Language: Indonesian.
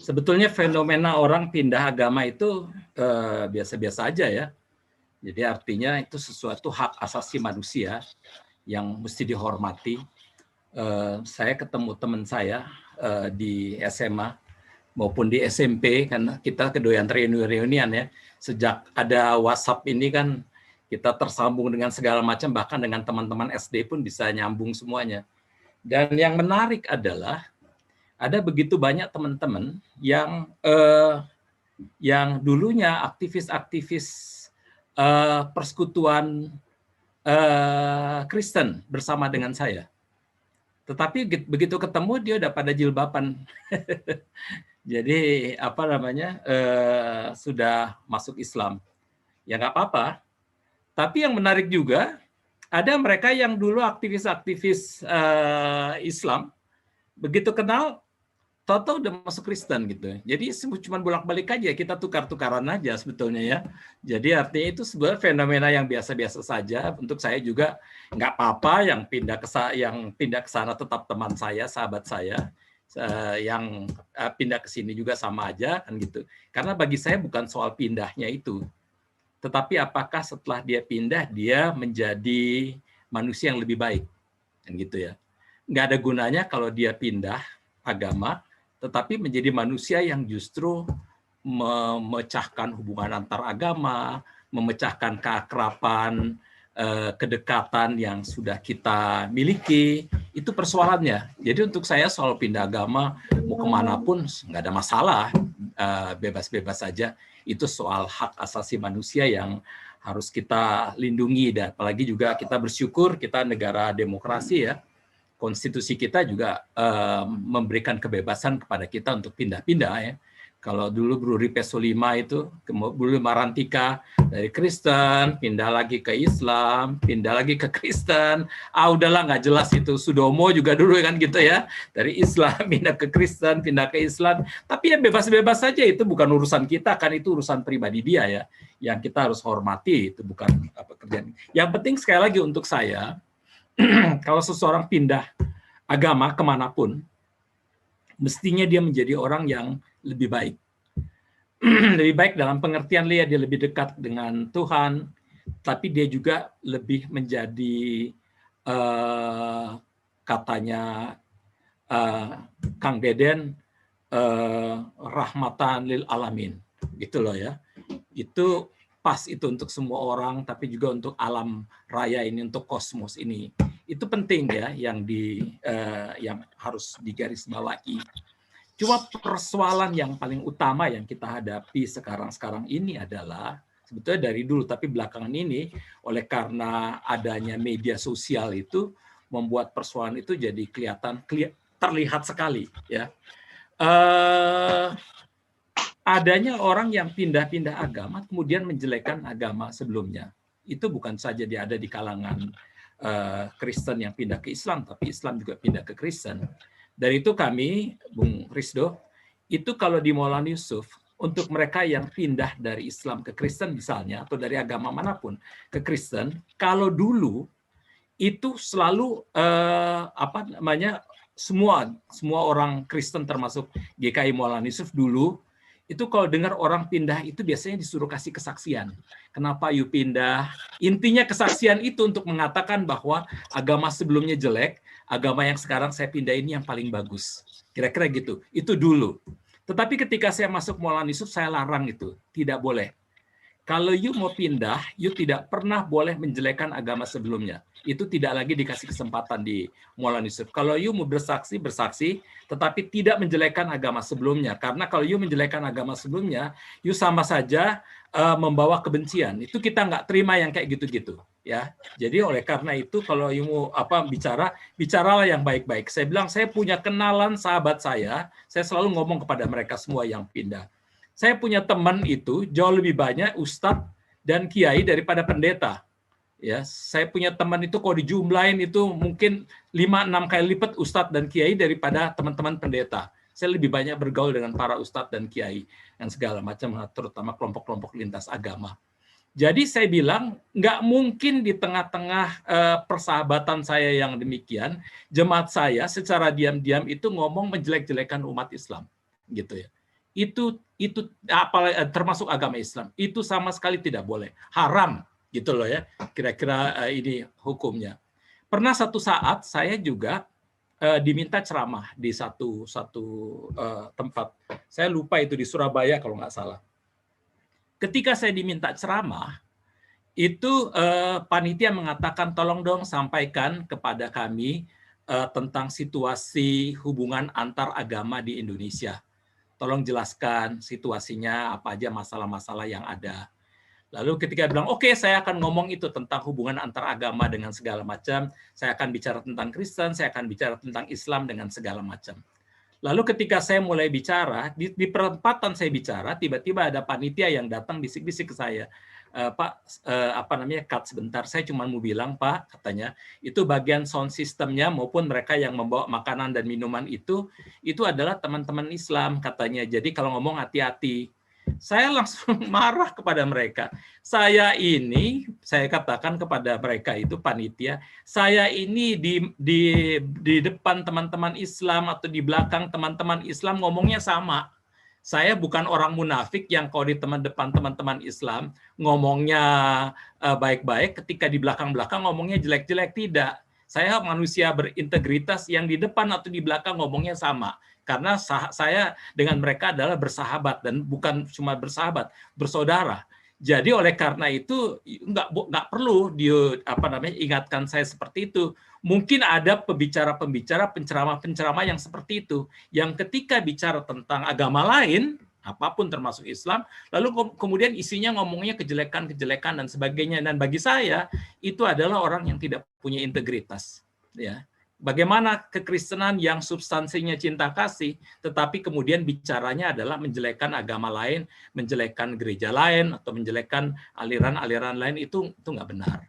Sebetulnya fenomena orang pindah agama itu biasa-biasa aja ya. Jadi artinya itu sesuatu hak asasi manusia yang mesti dihormati. Saya ketemu teman saya di SMA maupun di SMP, karena kita kedoyan reunian ya. Sejak ada WhatsApp ini kan kita tersambung dengan segala macam, bahkan dengan teman-teman SD pun bisa nyambung semuanya. Dan yang menarik adalah ada begitu banyak teman-teman yang dulunya aktivis-aktivis persekutuan Kristen bersama dengan saya. Tetapi begitu ketemu dia udah pada jilbaban. Jadi apa namanya sudah masuk Islam. Ya nggak apa-apa. Tapi yang menarik juga ada mereka yang dulu aktivis-aktivis Islam, begitu kenal Toto udah masuk Kristen gitu. Jadi cuma bolak-balik aja, kita tukar-tukaran aja sebetulnya ya. Jadi artinya itu sebenarnya fenomena yang biasa-biasa saja. Untuk saya juga nggak apa-apa yang pindah ke sana tetap teman saya, sahabat saya. Yang pindah ke sini juga sama aja kan gitu. Karena bagi saya bukan soal pindahnya itu, tetapi apakah setelah dia pindah dia menjadi manusia yang lebih baik kan gitu ya. Nggak ada gunanya kalau dia pindah agama tetapi menjadi manusia yang justru memecahkan hubungan antar agama, memecahkan keakraban, kedekatan yang sudah kita miliki, itu persoalannya. Jadi untuk saya soal pindah agama, mau kemanapun nggak ada masalah, bebas-bebas saja. Itu soal hak asasi manusia yang harus kita lindungi, dan apalagi juga kita bersyukur kita negara demokrasi ya. Konstitusi kita juga memberikan kebebasan kepada kita untuk pindah-pindah ya. Kalau dulu Bruri Pesolima itu, Bruri Marantika dari Kristen, pindah lagi ke Islam, pindah lagi ke Kristen. Udahlah nggak jelas itu. Sudomo juga dulu kan gitu ya. Dari Islam pindah ke Kristen, pindah ke Islam. Tapi ya bebas-bebas saja, itu bukan urusan kita, kan itu urusan pribadi dia ya. Yang kita harus hormati, itu bukan pekerjaan. Yang penting sekali lagi untuk saya, kalau seseorang pindah agama kemanapun, mestinya dia menjadi orang yang lebih baik. Lebih baik dalam pengertian dia lebih dekat dengan Tuhan, tapi dia juga lebih menjadi katanya Kang Deden rahmatan lil alamin, gitu loh ya. Itu pas itu untuk semua orang, tapi juga untuk alam raya ini, untuk kosmos ini. Itu penting ya, yang harus digarisbawahi. Cuma persoalan yang paling utama yang kita hadapi sekarang ini adalah sebetulnya dari dulu, tapi belakangan ini oleh karena adanya media sosial itu membuat persoalan itu jadi terlihat sekali ya. Adanya orang yang pindah-pindah agama kemudian menjelekkan agama sebelumnya. Itu bukan saja dia ada di kalangan Kristen yang pindah ke Islam, tapi Islam juga pindah ke Kristen. Dari itu kami, Bung Risdo, itu kalau di Maulana Yusuf, untuk mereka yang pindah dari Islam ke Kristen misalnya, atau dari agama manapun ke Kristen, kalau dulu itu selalu semua orang Kristen termasuk GKI Maulana Yusuf dulu, itu kalau dengar orang pindah itu biasanya disuruh kasih kesaksian. Kenapa you pindah? Intinya kesaksian itu untuk mengatakan bahwa agama sebelumnya jelek, agama yang sekarang saya pindah ini yang paling bagus. Kira-kira gitu. Itu dulu. Tetapi ketika saya masuk Maulana Yusuf, saya larang itu. Tidak boleh. Kalau you mau pindah, you tidak pernah boleh menjelekkan agama sebelumnya. Itu tidak lagi dikasih kesempatan di Maulana Yusuf. Kalau you mau bersaksi, tetapi tidak menjelekkan agama sebelumnya. Karena kalau you menjelekkan agama sebelumnya, you sama saja membawa kebencian. Itu kita nggak terima yang kayak gitu-gitu. Ya, jadi oleh karena itu kalau you mau bicaralah yang baik-baik. Saya bilang saya punya kenalan sahabat saya selalu ngomong kepada mereka semua yang pindah. Saya punya teman itu jauh lebih banyak ustadz dan kiai daripada pendeta. Ya, saya punya teman itu kalau dijumlahin itu mungkin 5-6 kali lipat ustadz dan kiai daripada teman-teman pendeta. Saya lebih banyak bergaul dengan para ustadz dan kiai dan segala macam, terutama kelompok-kelompok lintas agama. Jadi saya bilang nggak mungkin di tengah-tengah persahabatan saya yang demikian, jemaat saya secara diam-diam itu ngomong menjelek-jelekan umat Islam, gitu ya. itu termasuk agama Islam, itu sama sekali tidak boleh, haram gitu loh ya, kira-kira ini hukumnya. Pernah satu saat saya juga diminta ceramah di satu tempat, saya lupa itu di Surabaya kalau nggak salah. Ketika saya diminta ceramah, itu panitia mengatakan tolong dong sampaikan kepada kami tentang situasi hubungan antar agama di Indonesia. Tolong jelaskan situasinya, apa aja masalah-masalah yang ada. Lalu ketika bilang, oke, saya akan ngomong itu tentang hubungan antar agama dengan segala macam, saya akan bicara tentang Kristen, saya akan bicara tentang Islam dengan segala macam. Lalu ketika saya mulai bicara, di perempatan saya bicara, tiba-tiba ada panitia yang datang bisik-bisik ke saya. Pak, cut sebentar, saya cuma mau bilang, Pak, katanya, itu bagian sound systemnya maupun mereka yang membawa makanan dan minuman itu adalah teman-teman Islam, katanya. Jadi kalau ngomong hati-hati. Saya langsung marah kepada mereka. Saya katakan kepada mereka itu panitia, saya ini di depan teman-teman Islam atau di belakang teman-teman Islam ngomongnya sama. Saya bukan orang munafik yang kalau di depan teman-teman Islam ngomongnya baik-baik, ketika di belakang-belakang ngomongnya jelek-jelek. Tidak. Saya manusia berintegritas yang di depan atau di belakang ngomongnya sama. Karena saya dengan mereka adalah bersahabat, dan bukan cuma bersahabat, bersaudara. Jadi oleh karena itu nggak perlu ingatkan saya seperti itu. Mungkin ada pembicara-pembicara, penceramah-penceramah yang seperti itu, yang ketika bicara tentang agama lain, apapun termasuk Islam, lalu kemudian isinya ngomongnya kejelekan-kejelekan dan sebagainya. Dan bagi saya itu adalah orang yang tidak punya integritas. Ya. Bagaimana kekristenan yang substansinya cinta kasih, tetapi kemudian bicaranya adalah menjelekkan agama lain, menjelekkan gereja lain, atau menjelekkan aliran-aliran lain, itu nggak benar.